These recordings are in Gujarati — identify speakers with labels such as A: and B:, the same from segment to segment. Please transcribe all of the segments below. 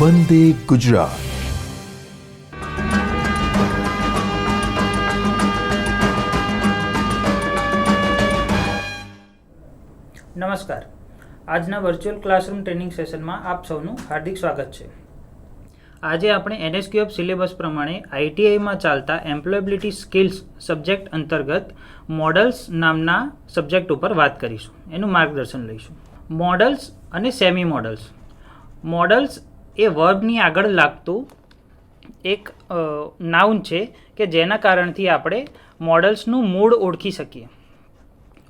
A: વંદે ગુજરાત.
B: નમસ્કાર. આજના વર્ચ્યુઅલ ક્લાસરૂમ ટ્રેનિંગ સેશનમાં આપ સૌનું હાર્દિક સ્વાગત છે. આજે આપણે NSQF સિલેબસ પ્રમાણે ITIમાં ચાલતા એમ્પ્લોયેબિલિટી સ્કિલ્સ સબ્જેક્ટ અંતર્ગત મોડલ્સ નામના સબ્જેક્ટ ઉપર વાત કરીશું, એનું માર્ગદર્શન લઈશું. મોડલ્સ અને સેમી મોડલ્સ. મોડલ્સ એ વર્બની આગળ લાગતું એક નાઉન છે કે જેના કારણથી આપણે મોડલ્સનું મૂળ ઓળખી શકીએ.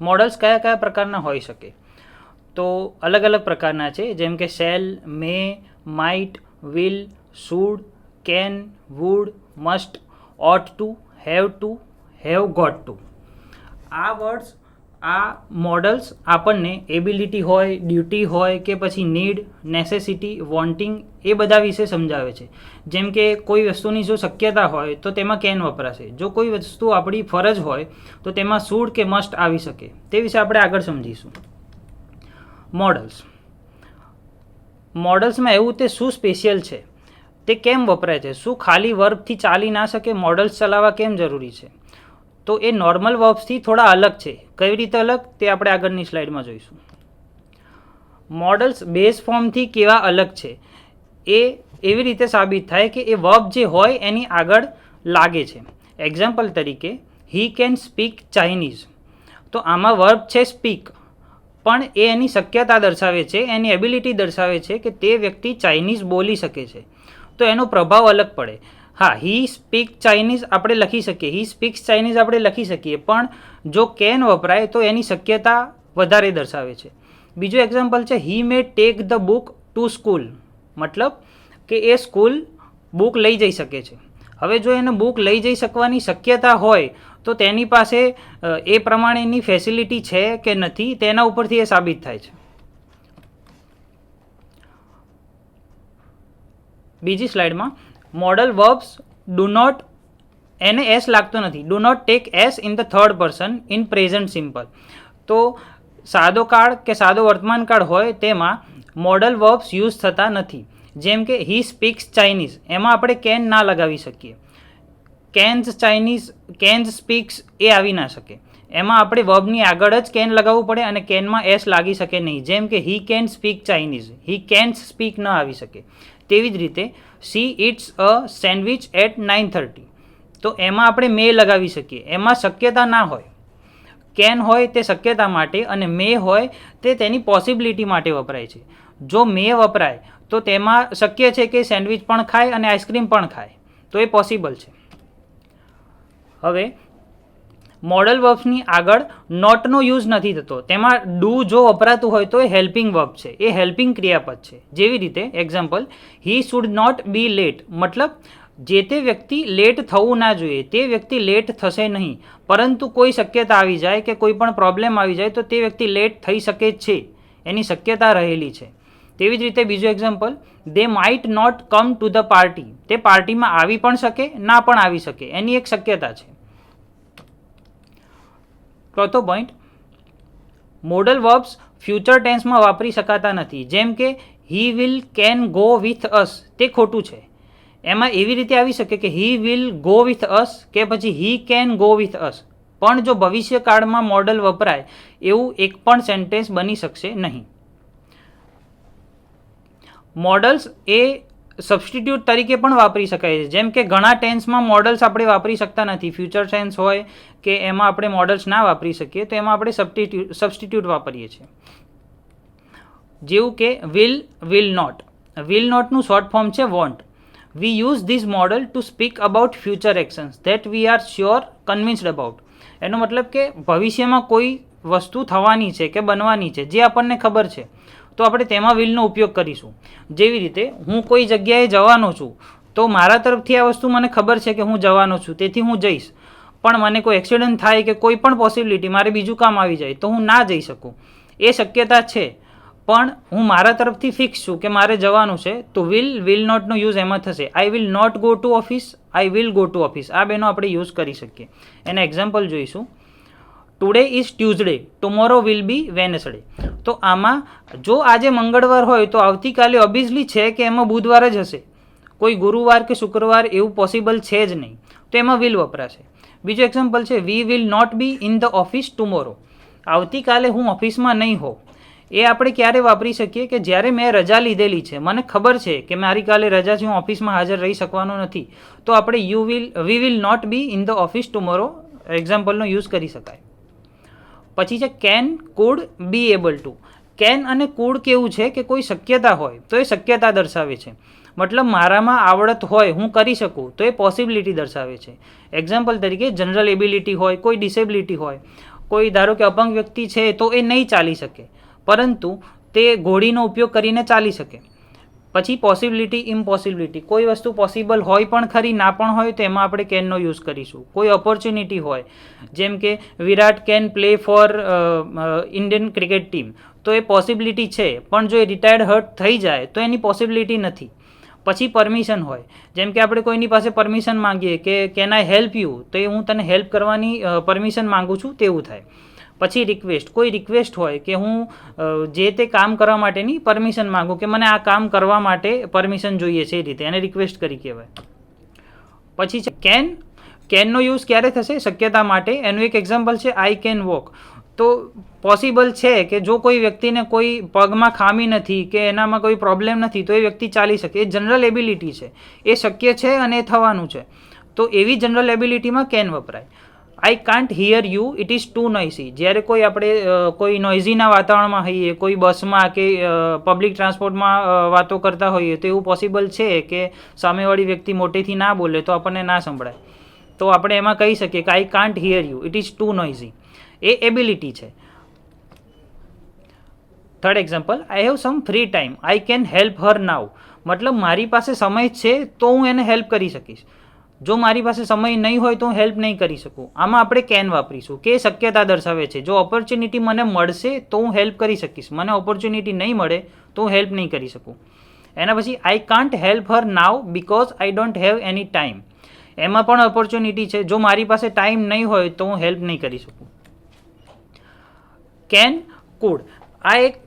B: મોડલ્સ કયા કયા પ્રકારના હોઈ શકે? તો અલગ અલગ પ્રકારના છે, જેમ કે shall, may, might, will, should, can, would, must, ought to, have got to. આ વર્ડ્સ, આ મોડલ્સ આપણને એબિલિટી હોય, ડ્યુટી હોય કે પછી નીડ, નેસેસિટી, વોન્ટિંગ એ બધા વિશે સમજાવે છે. જેમ કે કોઈ વસ્તુની જો શક્યતા હોય તો તેમાં કેન વપરાશે. જો કોઈ વસ્તુ આપણી ફરજ હોય તો તેમાં શુડ કે મસ્ટ આવી શકે. તે વિશે આપણે આગળ સમજીશું. મોડલ્સમાં એવું તે શું સ્પેશિયલ છે, તે કેમ વપરાય છે, શું ખાલી વર્બથી ચાલી ના શકે, મોડલ્સ ચલાવવા કેમ જરૂરી છે? તો એ નોર્મલ વર્બ્સથી થોડા અલગ છે. કઈ રીતે અલગ તે આપણે આગળની સ્લાઇડમાં જોઈશું. મોડલ્સ બેઝ ફોર્મથી કેવા અલગ છે એ એવી રીતે સાબિત થાય કે એ વર્બ જે હોય એની આગળ લાગે છે. એક્ઝામ્પલ તરીકે, હી કેન સ્પીક ચાઇનીઝ. તો આમાં વર્બ છે સ્પીક, પણ એ એની શક્યતા દર્શાવે છે, એની એબિલિટી દર્શાવે છે કે તે વ્યક્તિ ચાઇનીઝ બોલી શકે છે. તો એનો પ્રભાવ અલગ પડે. હા, હી સ્પીક ચાઇનીઝ આપણે લખી શકીએ, હી સ્પીક્સ ચાઇનીઝ આપણે લખી શકીએ, પણ જો કેન વપરાય તો એની શક્યતા વધારે દર્શાવે છે. બીજું એક્ઝામ્પલ છે, he may take the book to school. મતલબ કે એ સ્કૂલ બુક લઈ જઈ શકે છે. હવે જો એને બુક લઈ જઈ શકવાની શક્યતા હોય તો તેની પાસે એ પ્રમાણેની ફેસિલિટી છે કે નથી, તેના ઉપરથી એ સાબિત થાય છે. બીજી સ્લાઇડમાં, મોડલ વર્બ્સ ડુ નોટ, એને એસ લાગતો નથી, do not take s in the third person in present simple. તો સાદો કાળ કે સાદો વર્તમાન કાળ હોય તેમાં મોડલ વર્બ્સ યુઝ થતા નથી. જેમ કે હી સ્પીક્સ ચાઇનીઝ, એમાં આપણે કેન ના લગાવી શકીએ. કેન્સ ચાઇનીઝ, કેન્સ સ્પીક્સ એ આવી ના શકે. એમાં આપણે વર્બની આગળ જ કેન લગાવવું પડે અને કેનમાં એસ લાગી શકે નહીં. જેમ કે he can speak Chinese, he cans speak ન આવી શકે. તેવી જ રીતે she eats a sandwich at 9:30. તો એમાં આપણે મે લગાવી શકીએ, એમાં શક્યતા ના હોય. કેન હોય તે શક્યતા માટે અને મે હોય તે તેની પોસિબિલિટી માટે વપરાય છે. જો મે વપરાય તો તેમાં શક્ય છે કે સેન્ડવિચ પણ ખાય અને આઈસ્ક્રીમ પણ ખાય, તો એ પોસિબલ છે. હવે મોડલ વર્બ્સની આગળ નોટનો યુઝ નથી થતો. તેમાં ડુ જો વપરાતું હોય તો એ હેલ્પિંગ વર્બ છે, એ હેલ્પિંગ ક્રિયાપદ છે. જેવી રીતે example, he should not be late. મતલબ જે તે વ્યક્તિ લેટ થવું ના જોઈએ, તે વ્યક્તિ લેટ થશે નહીં, પરંતુ કોઈ શક્યતા આવી જાય કે કોઈ પણ પ્રોબ્લેમ આવી જાય તો તે વ્યક્તિ લેટ થઈ શકે છે, એની શક્યતા રહેલી છે. તેવી જ રીતે બીજું example, they might not come to the party. તે પાર્ટીમાં આવી પણ શકે, ના પણ આવી શકે, એની એક શક્યતા છે. ચોથો પોઈન્ટ, મોડલ વર્બ્સ ફ્યુચર ટેન્સમાં વાપરી શકાતા નથી. જેમ કે he will can go with us, તે ખોટું છે. એમાં એવી રીતે આવી શકે કે he will go with us કે પછી he can go with us, પણ જો ભવિષ્યકાળમાં મોડલ વપરાય એવું એક પણ સેન્ટેન્સ બની શકશે નહીં. મોડલ્સ એ સબસ્ટિટ્યૂટ તરીકે પણ વાપરી શકાય છે. જેમ કે ઘણા ટેન્સમાં મોડલ્સ આપણે વાપરી શકતા નથી, ફ્યુચર ટેન્સ હોય કે એમાં આપણે મોડલ્સ ના વાપરી શકીએ, તો એમાં આપણે સબસ્ટિટ્યૂટ વાપરીએ છીએ. જેવું કે વિલ નોટ. વિલ નોટનું શોર્ટ ફોર્મ છે won't. We use this modal to speak about future actions that we are sure convinced about. એનો મતલબ કે ભવિષ્યમાં કોઈ વસ્તુ થવાની છે કે બનવાની છે જે આપણને ખબર છે, તો આપણે તેમાં વિલનો ઉપયોગ કરીશું. જેવી રીતે હું કોઈ જગ્યાએ જવાનો છું, તો મારા તરફથી આ વસ્તુ મને ખબર છે કે હું જવાનો છું, તેથી હું જઈશ. પણ મને કોઈ એક્સિડન્ટ થાય કે કોઈ પણ પોસિબિલિટી, મારે બીજું કામ આવી જાય તો હું ના જઈ શકું, એ શક્યતા છે. પણ હું મારા તરફથી ફિક્સ છું કે મારે જવાનું છે, તો વિલ નોટનો યુઝ એમાં થશે. I will not go to office, I will go to office. આ બેનો આપણે યુઝ કરી શકીએ. એના એક્ઝામ્પલ જોઈશું. Today is Tuesday, tomorrow will be Wednesday. તો આમાં જો આજે મંગળવાર હોય તો આવતીકાલે ઓબ્વિયસલી છે કે એમાં બુધવાર જ હશે, કોઈ ગુરુવાર કે શુક્રવાર એવું પોસિબલ છે જ નહીં, તો એમાં વિલ વપરાશે. બીજું એક્ઝામ્પલ છે we will not be in the office tomorrow, આવતીકાલે હું ઓફિસમાં નહીં હોઉં. એ આપણે ક્યારે વાપરી શકીએ કે જ્યારે મેં રજા લીધેલી છે, મને ખબર છે કે મારી કાલે રજા છે, હું ઓફિસમાં હાજર રહી શકવાનો નથી, તો આપણે we will not be in the office tomorrow એક્ઝામ્પલનો યુઝ કરી શકાય. પછી છે can, could, be able to. Can અને કુડ કેવું છે કે કોઈ શક્યતા હોય તો એ શક્યતા દર્શાવે છે, મતલબ મારામાં આવડત હોય, હું કરી શકું, તો એ પોસિબિલિટી દર્શાવે છે. એક્ઝામ્પલ તરીકે જનરલ એબિલિટી હોય, કોઈ ડિસેબિલિટી હોય, કોઈ ધારો કે અપંગ વ્યક્તિ છે તો એ નહીં ચાલી શકે પરંતુ તે ઘોડીનો ઉપયોગ કરીને ચાલી શકે. પછી પોસિબિલિટી, ઇમ્પોસિબિલિટી, કોઈ વસ્તુ પોસિબલ હોય પણ ખરી, ના પણ હોય, તો એમાં આપણે કેનનો યુઝ કરીશું. કોઈ ઓપોર્ચ્યુનિટી હોય, જેમ કે Virat can play for Indian cricket team, તો એ પોસિબિલિટી છે, પણ જો એ રિટાયર્ડ હર્ટ થઈ જાય તો એની પોસિબિલિટી નથી. પછી પરમિશન હોય, જેમ કે આપણે કોઈની પાસે પરમિશન માંગીએ કે કેન આઈ હેલ્પ યુ, તો એ હું તને હેલ્પ કરવાની પરમિશન માગું છું તેવું થાય. પછી રિક્વેસ્ટ, કોઈ રિક્વેસ્ટ હોય કે હું જે તે કામ કરવા માટેની પરમિશન માગું કે મને આ કામ કરવા માટે પરમિશન જોઈએ છે, એ રીતે એને રિક્વેસ્ટ કરી કહેવાય. પછી છે કેનનો યુઝ ક્યારે થશે? શક્યતા માટે. એનું એક એક્ઝામ્પલ છે આઈ કેન વોક. તો પોસિબલ છે કે જો કોઈ વ્યક્તિને કોઈ પગમાં ખામી નથી કે એનામાં કોઈ પ્રોબ્લેમ નથી તો એ વ્યક્તિ ચાલી શકે, એ જનરલ એબિલિટી છે, એ શક્ય છે અને એ થવાનું છે, તો એવી જનરલ એબિલિટીમાં કેન વપરાય. I can't hear you, it is too noisy. જ્યારે કોઈ આપણે કોઈ નોઇઝીના વાતાવરણમાં હોઈએ, કોઈ બસમાં કે પબ્લિક ટ્રાન્સપોર્ટમાં વાતો કરતા હોઈએ, તો એવું પોસિબલ છે કે સામેવાળી વ્યક્તિ મોટેથી ના બોલે તો આપણને ના સંભળાય, તો આપણે એમાં કહી શકીએ કે I can't hear you, it is too noisy. એ એબિલિટી છે. Third example, I have some free time, I can help her now. મતલબ મારી પાસે સમય છે તો હું એને હેલ્પ કરી શકીશ, જો મારી પાસે સમય નહીં હોય તો હું હેલ્પ નહીં કરી શકું. આમાં આપણે કેન વાપરીશું કે શક્યતા દર્શાવે છે, જો ઓપોર્ચ્યુનિટી મને મળશે તો હું હેલ્પ કરી શકીશ, મને ઓપોર્ચ્યુનિટી નહીં મળે તો હું હેલ્પ નહીં કરી શકું. એના પછી I can't help her now because I don't have any time. એમાં પણ ઓપોર્ચ્યુનિટી છે, જો મારી પાસે ટાઈમ નહીં હોય તો હું હેલ્પ નહીં કરી શકું. કેન, કુડ, આ એક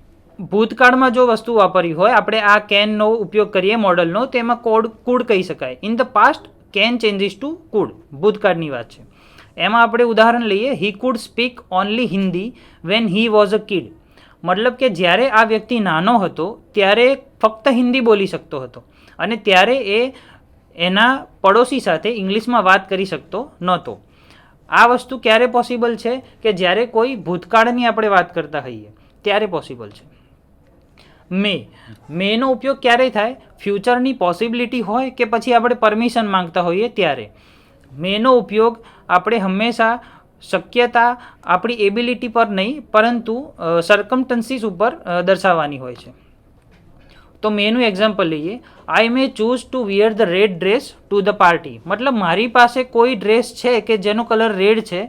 B: ભૂતકાળમાં જો વસ્તુ વાપરી હોય, આપણે આ કેનનો ઉપયોગ કરીએ મોડલનો, તો એમાં કુડ કહી શકાય. In the past can changes to could, ભૂતકાળની વાત છે. એમાં આપણે ઉદાહરણ લઈએ, he could speak only Hindi when he was a kid. મતલબ કે જ્યારે આ વ્યક્તિ નાનો હતો ત્યારે ફક્ત હિન્દી બોલી શકતો હતો અને ત્યારે એ એના પડોશી સાથે ઇંગ્લિશમાં વાત કરી શકતો નહોતો. આ વસ્તુ ક્યારે પોસિબલ છે? કે જ્યારે કોઈ ભૂતકાળની આપણે વાત કરતા હોઈએ ત્યારે પોસિબલ છે. મેનો ઉપયોગ ક્યારે થાય? ફ્યુચરની પોસિબિલિટી હોય કે પછી આપણે પરમિશન માંગતા હોઈએ ત્યારે. મેનો ઉપયોગ આપણે હંમેશા શક્યતા આપણી એબિલિટી પર નહીં પરંતુ સર્કમસ્ટન્સીસ ઉપર દર્શાવવાની હોય છે. તો મેનું એક્ઝામ્પલ લઈએ, I may choose to wear the red dress to the party. મતલબ મારી પાસે કોઈ ડ્રેસ છે કે જેનો કલર રેડ છે,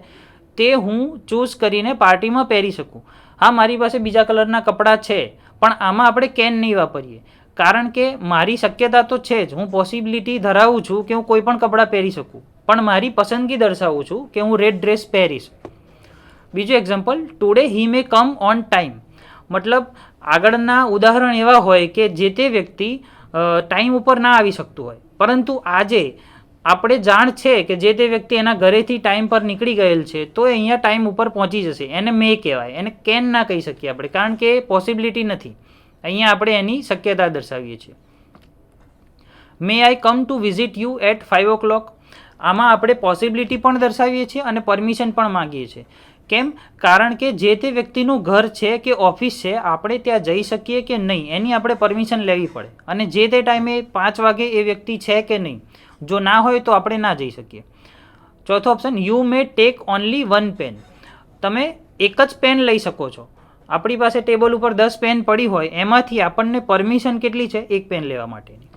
B: તે હું ચૂઝ કરીને પાર્ટીમાં પહેરી શકું. હા, મારી પાસે બીજા કલરના કપડાં છે, પણ આમાં આપણે કેન નહીં વાપરીએ, કારણ કે મારી શક્યતા તો છે જ, હું પોસિબિલિટી ધરાવું છું કે હું કોઈ પણ કપડાં પહેરી શકું, પણ મારી પસંદગી દર્શાવું છું કે હું રેડ ડ્રેસ પહેરીશ. બીજું example, today he may come on time. મતલબ આગળના ઉદાહરણ એવા હોય કે જે તે વ્યક્તિ ટાઈમ ઉપર ના આવી શકતું હોય, પરંતુ આજે આપણે જાણ છે કે જે તે વ્યક્તિ એના ઘરેથી ટાઈમ પર નીકળી ગયેલ છે, તો એ અહીંયા ટાઈમ ઉપર પહોંચી જશે. એને મે કહેવાય, એને કેન ના કહી શકીએ આપણે, કારણ કે પોસિબિલિટી નથી. અહીંયા આપણે એની શક્યતા દર્શાવીએ છીએ. May I come to visit you at 5 o'clock. આમાં આપણે પોસિબિલિટી પણ દર્શાવીએ છીએ અને પરમિશન પણ માગીએ છીએ. કેમ? કારણ કે જે તે વ્યક્તિનું ઘર છે કે ઓફિસ છે, આપણે ત્યાં જઈ શકીએ કે નહીં એની આપણે પરમિશન લેવી પડે, અને જે તે ટાઈમે 5 વાગે એ વ્યક્તિ છે કે નહીં, જો ના હોય તો આપણે ના જઈ શકીએ. ચોથો option, you may take only 1 pen. તમે એક જ પેન લઈ શકો છો. આપણી પાસે ટેબલ ઉપર 10 પેન પડી હોય, એમાંથી આપણને પરમિશન કેટલી છે? 1 પેન લેવા માટેની.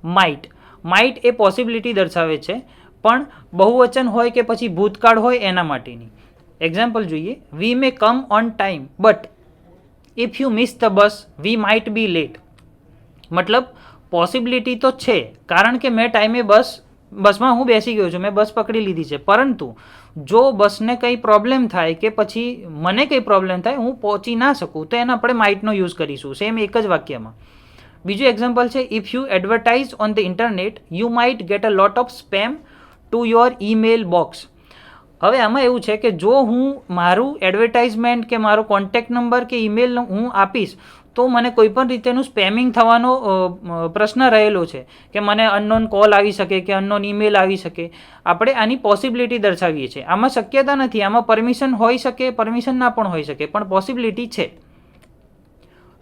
B: માઇટ એ પોસિબિલિટી દર્શાવે છે, પણ બહુવચન હોય કે પછી ભૂતકાળ હોય એના માટેની. એક્ઝામ્પલ જોઈએ, we may come on time but if you miss the bus we might be late. મતલબ પોસિબિલિટી તો છે, કારણ કે મેં ટાઈમે બસ બસમાં હું બેસી ગયો છું, મેં બસ પકડી લીધી છે, પરંતુ જો બસને કંઈ પ્રોબ્લેમ થાય કે પછી મને કંઈ પ્રોબ્લેમ થાય, હું પહોંચી ના શકું, તો એને આપણે માઇટનો યુઝ કરીશું, સેમ એક જ વાક્યમાં. બીજું એક્ઝામ્પલ છે, if you advertise on the internet you might get a lot of spam to your email box. હવે આમાં એવું છે કે જો હું મારું એડવર્ટાઇઝમેન્ટ કે મારો કોન્ટેક્ટ નંબર કે ઈમેલ હું આપીશ તો મને કોઈ પણ રીતેનું સ્પેમિંગ થવાનો પ્રશ્ન રહેલો છે કે મને અનનોન કોલ આવી શકે કે અનનોન ઈમેલ આવી શકે. આપણે આની પોસિબિલિટી દર્શાવીએ છીએ. આમાં શક્યતા નથી, આમાં પરમિશન હોઈ શકે, પરમિશન ના પણ હોઈ શકે, પણ પોસિબિલિટી છે.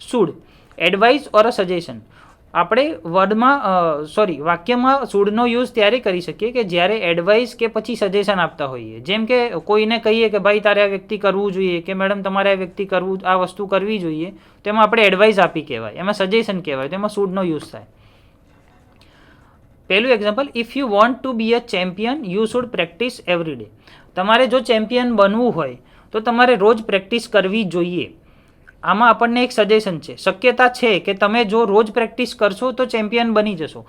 B: Should, advice or a suggestion. આપણે વાક્યમાં શુડનો યુઝ ત્યારે કરી શકીએ કે જ્યારે એડવાઇસ કે પછી સજેશન આપતા હોઈએ. જેમ કે કોઈને કહીએ કે ભાઈ તારે આ વ્યક્તિ કરવું જોઈએ કે મેડમ તમારે આ વસ્તુ કરવી જોઈએ, તો એમાં આપણે એડવાઇસ આપી કહેવાય, એમાં સજેશન કહેવાય, તો એમાં શુડનો યુઝ થાય. પહેલું example, if you want to be a champion you should practise every day. તમારે જો ચેમ્પિયન બનવું હોય તો તમારે રોજ પ્રેક્ટિસ કરવી જોઈએ. આમાં આપણને એક સજેશન છે, શક્યતા છે કે તમે જો રોજ પ્રેક્ટિસ કરશો તો ચેમ્પિયન બની જશો.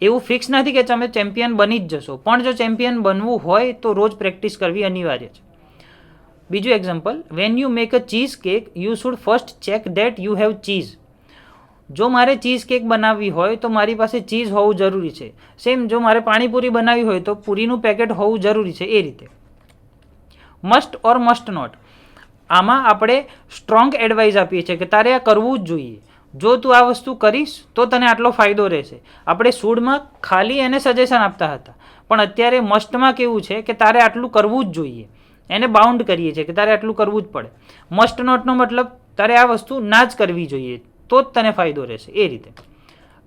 B: એવું ફિક્સ નથી કે તમે ચેમ્પિયન બની જ જશો, પણ જો ચેમ્પિયન બનવું હોય તો રોજ પ્રેક્ટિસ કરવી અનિવાર્ય છે. બીજું example, when you make a cheese cake you should first check that you have cheese. જો મારે ચીઝ કેક બનાવવી હોય તો મારી પાસે ચીઝ હોવું જરૂરી છે. સેમ જો મારે પાણીપુરી બનાવવી હોય તો પૂરીનું પેકેટ હોવું જરૂરી છે, એ રીતે. મસ્ટ ઓર મસ્ટ નોટ, આમાં આપણે સ્ટ્રોંગ એડવાઇસ આપીએ છીએ કે તારે આ કરવું જ જોઈએ, જો તું આ વસ્તુ કરીશ તો તને આટલો ફાયદો રહેશે. આપણે શુડમાં ખાલી એને સજેશન આપતા હતા, પણ અત્યારે મસ્ટમાં કેવું છે કે તારે આટલું કરવું જ જોઈએ, એને બાઉન્ડ કરીએ છીએ કે તારે આટલું કરવું જ પડે. મસ્ટ નોટનો મતલબ તારે આ વસ્તુ ના જ કરવી જોઈએ, તો જ તને ફાયદો રહેશે, એ રીતે.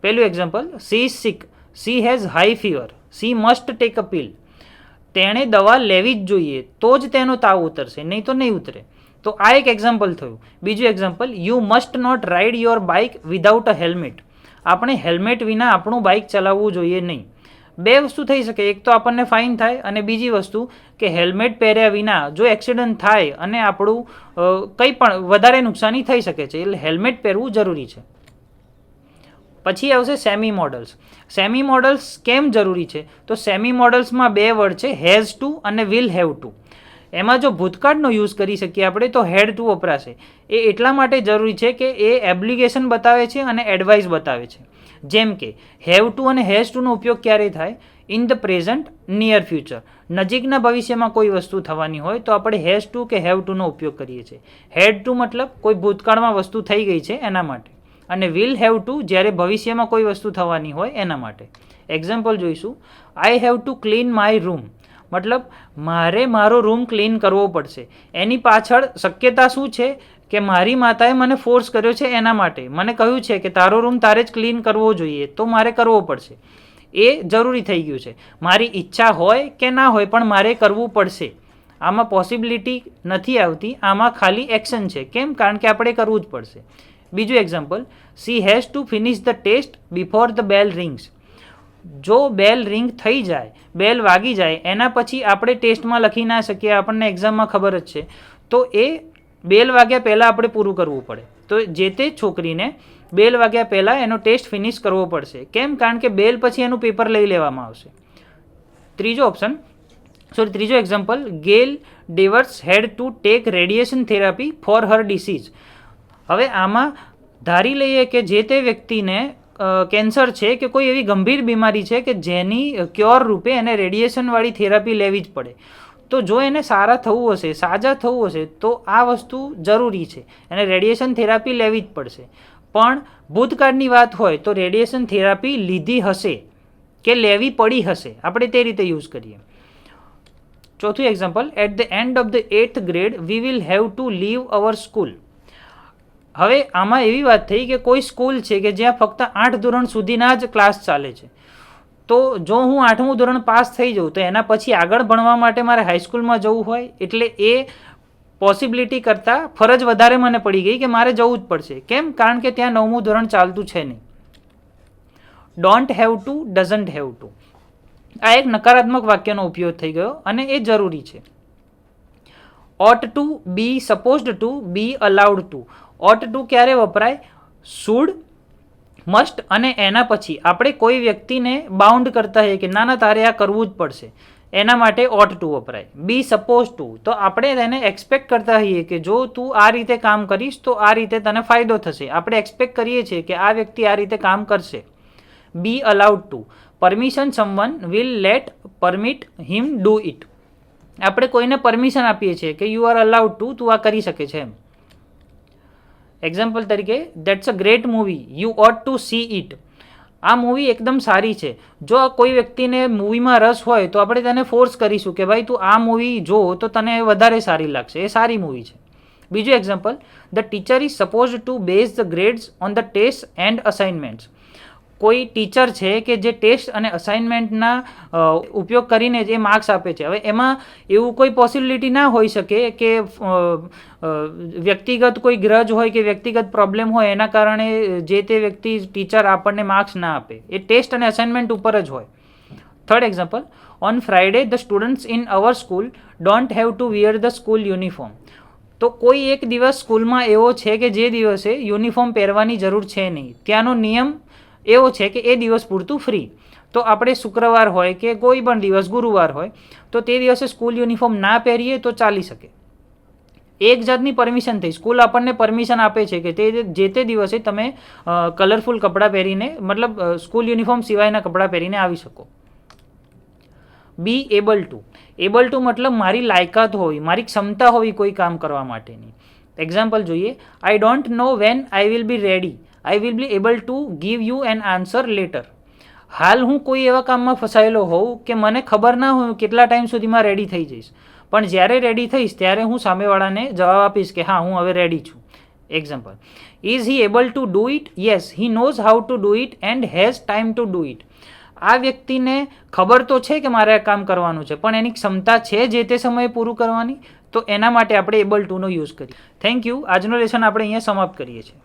B: પહેલું example, she is sick, she has high fever, she must take a pill. તેણે દવા લેવી જ જોઈએ તો જ તેનો તાવ ઉતરશે, નહીં તો નહીં ઉતરે. તો આ એક એક્ઝામ્પલ થયું. બીજું example, you must not ride your bike without a helmet. આપણે હેલ્મેટ વિના આપણું બાઇક ચલાવવું જોઈએ નહીં. બે વસ્તુ થઈ શકે, એક તો આપણને ફાઇન થાય અને બીજી વસ્તુ કે હેલ્મેટ પહેર્યા વિના જો એક્સિડન્ટ થાય અને આપણું કંઈ પણ વધારે નુકસાની થઈ શકે છે, એટલે હેલ્મેટ પહેરવું જરૂરી છે. પછી આવશે સેમી મોડલ્સ. સેમી મોડલ્સ કેમ જરૂરી છે? તો સેમી મોડલ્સમાં બે વર્ડ છે, હેઝ ટુ અને વિલ હેવ ટુ. એમાં જો ભૂતકાળનો યુઝ કરી શકીએ આપણે તો હેડ ટુ વપરાશે. એ એટલા માટે જરૂરી છે કે એ એબ્લિગેશન બતાવે છે અને એડવાઇસ બતાવે છે. જેમ કે હેવ ટુ અને હેઝ ટુનો ઉપયોગ ક્યારે થાય? In the present, near future. નજીકના ભવિષ્યમાં કોઈ વસ્તુ થવાની હોય તો આપણે હેઝ ટુ કે હેવ ટુનો ઉપયોગ કરીએ છીએ. હેડ ટુ મતલબ કોઈ ભૂતકાળમાં વસ્તુ થઈ ગઈ છે એના માટે, અને વિલ હેવ ટુ જ્યારે ભવિષ્યમાં કોઈ વસ્તુ થવાની હોય એના માટે. એક્ઝામ્પલ જોઈશું, I have to clean my room. મતલબ મારે મારો રૂમ ક્લીન કરવો પડશે. એની પાછળ શક્યતા શું છે કે મારી માતાએ મને ફોર્સ કર્યો છે, એના માટે મને કહ્યું છે કે તારો રૂમ તારે જ ક્લીન કરવો જોઈએ, તો મારે કરવો પડશે. એ જરૂરી થઈ ગયું છે. મારી ઈચ્છા હોય કે ના હોય પણ મારે કરવું પડશે. આમાં પોસિબિલિટી નથી આવતી, આમાં ખાલી એક્શન છે. કેમ? કારણ કે આપણે કરવું જ પડશે. બીજું example, she has to finish the test before the bell rings. જો બેલ રિંગ થઈ જાય, બેલ વાગી જાય, એના પછી આપણે ટેસ્ટમાં લખી ના શકીએ, આપણને એક્ઝામમાં ખબર જ છે, તો એ બેલ વાગ્યા પહેલાં આપણે પૂરું કરવું પડે. તો જે તે છોકરીને બેલ વાગ્યા પહેલાં એનો ટેસ્ટ ફિનિશ કરવો પડશે. કેમ? કારણ કે બેલ પછી એનું પેપર લઈ લેવામાં આવશે. ત્રીજો example, Gail Devers had to take radiation therapy for her disease. હવે આમાં ધારી લઈએ કે જે તે વ્યક્તિને કેન્સર છે કે કોઈ એવી ગંભીર બીમારી છે કે જેની ક્યોર રૂપે એને રેડિયેશનવાળી થેરાપી લેવી જ પડે. તો જો એને સાજા થવું હશે તો આ વસ્તુ જરૂરી છે, એને રેડિયેશન થેરાપી લેવી જ પડશે. પણ ભૂતકાળની વાત હોય તો રેડિયેશન થેરાપી લીધી હશે કે લેવી પડી હશે, આપણે તે રીતે યુઝ કરીએ. ચોથું example, at the end of the 8th grade we will have to leave our school. હવે આમાં એવી વાત થઈ કે કોઈ સ્કૂલ છે કે જ્યાં ફક્ત 8 ધોરણ સુધીના જ ક્લાસ ચાલે છે. તો જો હું 8મું ધોરણ પાસ થઈ જાઉં તો એના પછી આગળ ભણવા માટે મારે હાઈસ્કૂલમાં જવું હોય, એટલે એ પોસિબિલિટી કરતાં ફરજ વધારે મને પડી ગઈ કે મારે જવું જ પડશે. કેમ? કારણ કે ત્યાં 9મું ધોરણ ચાલતું છે નહીં. Don't have two, doesn't have to. આ એક નકારાત્મક વાક્યનો ઉપયોગ થઈ ગયો અને એ જરૂરી છે. Ought to, be supposed to, be allowed to. Ought to ક્યારે વપરાય? શુડ મસ્ટ અને એના પછી આપણે કોઈ વ્યક્તિને બાઉન્ડ કરતા હોઈએ કે ના તારે આ કરવું જ પડશે, એના માટે ઓટ ટુ વપરાય. બી સપોઝ ટુ, તો આપણે તેને એક્સપેક્ટ કરતા હોઈએ કે જો તું આ રીતે કામ કરીશ તો આ રીતે તને ફાયદો થશે. આપણે એક્સપેક્ટ કરીએ છીએ કે આ વ્યક્તિ આ રીતે કામ કરશે. Be allowed to, permission someone will let permit him do it. આપણે કોઈને પરમિશન આપીએ છીએ કે યુ આર અલાઉડ ટુ, તું આ કરી શકે છે એમ. એક્ઝામ્પલ તરીકે, that's a great movie, you ought to see it. આ મૂવી એકદમ સારી છે. જો કોઈ વ્યક્તિને મૂવીમાં રસ હોય તો આપણે તેને ફોર્સ કરીશું કે ભાઈ તું આ મૂવી જો તો તને વધારે સારી લાગશે, એ સારી મૂવી છે. બીજું example, the teacher is suppose to base the grades on the test and assignments. કોઈ ટીચર છે કે જે ટેસ્ટ અને અસાઇનમેન્ટના ઉપયોગ કરીને જે માર્ક્સ આપે છે. હવે એમાં એવું કોઈ પોસિબિલિટી ના હોઈ શકે કે વ્યક્તિગત કોઈ ગ્રજ હોય કે વ્યક્તિગત પ્રોબ્લેમ હોય એના કારણે જે તે વ્યક્તિ ટીચર આપણને માર્ક્સ ના આપે. એ ટેસ્ટ અને અસાઇનમેન્ટ ઉપર જ હોય. Third example, on Friday the students in our school don't have to wear the school uniform. તો કોઈ એક દિવસ સ્કૂલમાં એવો છે કે જે દિવસે યુનિફોર્મ પહેરવાની જરૂર છે નહીં. ત્યાંનો નિયમ એવો છે કે એ દિવસ પૂરતું ફ્રી. તો આપણે શુક્રવાર હોય કે કોઈ પણ દિવસ ગુરુવાર હોય તો તે દિવસે સ્કૂલ યુનિફોર્મ ના પહેરીએ તો ચાલી શકે. એક જાતની પરમિશન થઈ. સ્કૂલ આપણને પરમિશન આપે છે કે જે તે દિવસે તમે કલરફુલ કપડાં પહેરીને, મતલબ સ્કૂલ યુનિફોર્મ સિવાયના કપડાં પહેરીને આવી શકો. બી એબલ ટુ. એબલ ટુ મતલબ મારી લાયકાત હોવી, મારી ક્ષમતા હોવી કોઈ કામ કરવા માટેની. એક્ઝામ્પલ જોઈએ, I don't know when I will be ready, I will be able to give U N answer letter. હાલ હું કોઈ એવા કામમાં ફસાયેલો હોઉં કે મને ખબર ના હોય કેટલા ટાઈમ સુધીમાં રેડી થઈ જઈશ, પણ જ્યારે રેડી થઈશ ત્યારે હું સામેવાળાને જવાબ આપીશ કે હા હું હવે રેડી છું. Example, is he able to do it? Yes, he knows how to do it and has time to do it. આ વ્યક્તિને ખબર તો છે કે મારે આ કામ કરવાનું છે, પણ એની ક્ષમતા છે જે તે સમયે પૂરું કરવાની, તો એના માટે આપણે એબલ ટુનો યુઝ કરીએ. Thank you. આજનો લેસન આપણે અહીંયા સમાપ્ત કરીએ છીએ.